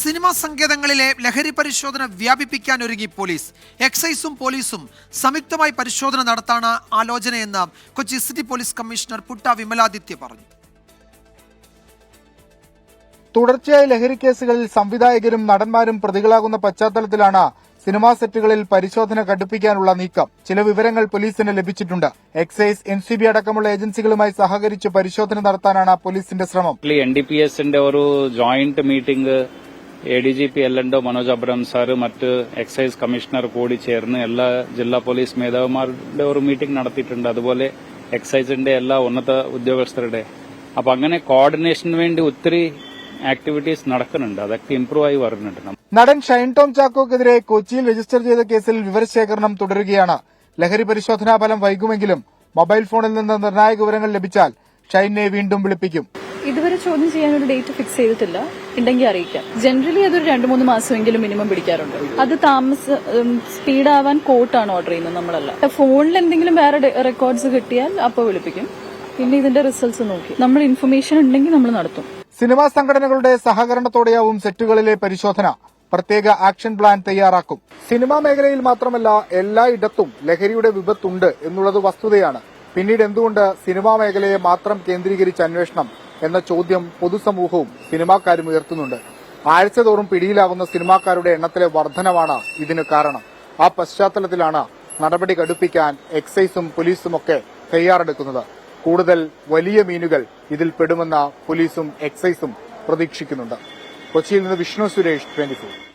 Cinema സങ്കേതങ്ങളിലെ ലഹരി പരിശോധന വ്യാപിപ്പിക്കാനൊരുങ്ങി police. എക്സൈസും പോലീസും സംയുക്തമായി പരിശോധന നടത്താനാണ് ആലോചനയെന്ന് Kochi city police commissioner Putta Vimaladitya പറഞ്ഞു. തുടർച്ചയായ ലഹരി കേസുകളിൽ സംവിധായകരും നടന്മാരും പ്രതികളാകുന്ന പശ്ചാത്തലത്തിലാണ് സിനിമാ സെറ്റുകളിൽ പരിശോധന കടുപ്പിക്കാനുള്ള നീക്കം. ചില വിവരങ്ങൾ പോലീസിന് ലഭിച്ചിട്ടുണ്ട്. എക്സൈസ്, NCB അടക്കമുള്ള ഏജൻസികളുമായി സഹകരിച്ച് പരിശോധന നടത്താനാണ് പോലീസിന്റെ ശ്രമം. NDPSന്റെ ഒരു joint meeting ADGP LNO Manoj Abraham sir മറ്റ് എക്സൈസ് കമ്മീഷണർ കൂടി ചേർന്ന് എല്ലാ ജില്ലാ പോലീസ് മേധാവിമാരുടെ ഒരു മീറ്റിംഗ് നടത്തിയിട്ടുണ്ട്. അതുപോലെ എക്സൈസിന്റെ എല്ലാ ഉന്നത ഉദ്യോഗസ്ഥരുടെ. അപ്പൊ അങ്ങനെ കോർഡിനേഷന് വേണ്ടി ഒത്തിരി ആക്ടിവിറ്റീസ് നടക്കുന്നുണ്ട്. അതൊക്കെ ഇംപ്രൂവ് ആയി വരുന്നുണ്ട്. നടൻ ഷൈൻ ടോം ചാക്കോക്കെതിരെ കൊച്ചിയിൽ രജിസ്റ്റർ ചെയ്ത കേസിൽ വിവരശേഖരണം തുടരുകയാണ്. ലഹരി പരിശോധനാ ഫലം വൈകുമെങ്കിലും മൊബൈൽ ഫോണിൽ നിന്ന് നിർണായക വിവരങ്ങൾ ലഭിച്ചാൽ ഷൈനെ വീണ്ടും വിളിപ്പിക്കും. ഇതുവരെ ചോദ്യം ചെയ്യാൻ ഒരു ഡേറ്റ് ഫിക്സ് ചെയ്തിട്ടില്ല. ഉണ്ടെങ്കിൽ അറിയിക്കാം. ജനറലി അതൊരു 2-3 മാസമെങ്കിലും മിനിമം പിടിക്കാറുണ്ട്. അത് സ്പീഡാവാൻ കോർട്ടാണ് ഓർഡർ ചെയ്യുന്നത്, നമ്മളല്ല. ഫോണിൽ എന്തെങ്കിലും വേറെ റെക്കോർഡ്സ് കിട്ടിയാൽ അപ്പോൾ വിളിപ്പിക്കും. പിന്നെ ഇതിന്റെ റിസൾട്ട്സ് നോക്കി നമ്മൾ ഇൻഫർമേഷൻ ഉണ്ടെങ്കിൽ നമ്മൾ നടത്തും. സിനിമാ സംഘടനകളുടെ സഹകരണത്തോടെയാവും സെറ്റുകളിലെ പരിശോധന. പ്രത്യേക ആക്ഷൻ പ്ലാൻ തയ്യാറാക്കും. സിനിമാ മേഖലയിൽ മാത്രമല്ല എല്ലായിടത്തും ലഹരിയുടെ വിപത്തുണ്ട് എന്നുള്ളത് വസ്തുതയാണ്. പിന്നീട് എന്തുകൊണ്ട് സിനിമാ മേഖലയെ മാത്രം കേന്ദ്രീകരിച്ച് അന്വേഷണം എന്ന ചോദ്യം പൊതുസമൂഹവും സിനിമാക്കാരും ഉയർത്തുന്നുണ്ട്. ആഴ്ചതോറും പിടിയിലാകുന്ന സിനിമാക്കാരുടെ എണ്ണത്തിലെ വർധനവാണ് ഇതിന് കാരണം. ആ പശ്ചാത്തലത്തിലാണ് നടപടി കടുപ്പിക്കാൻ എക്സൈസും പോലീസുമൊക്കെ തയ്യാറെടുക്കുന്നത്. കൂടുതൽ വലിയ മീനുകൾ ഇതിൽ പെടുമെന്ന പോലീസും എക്സൈസും പ്രതീക്ഷിക്കുന്നുണ്ട്. കൊച്ചിയിൽ നിന്ന് വിഷ്ണു സുരേഷ്, 24.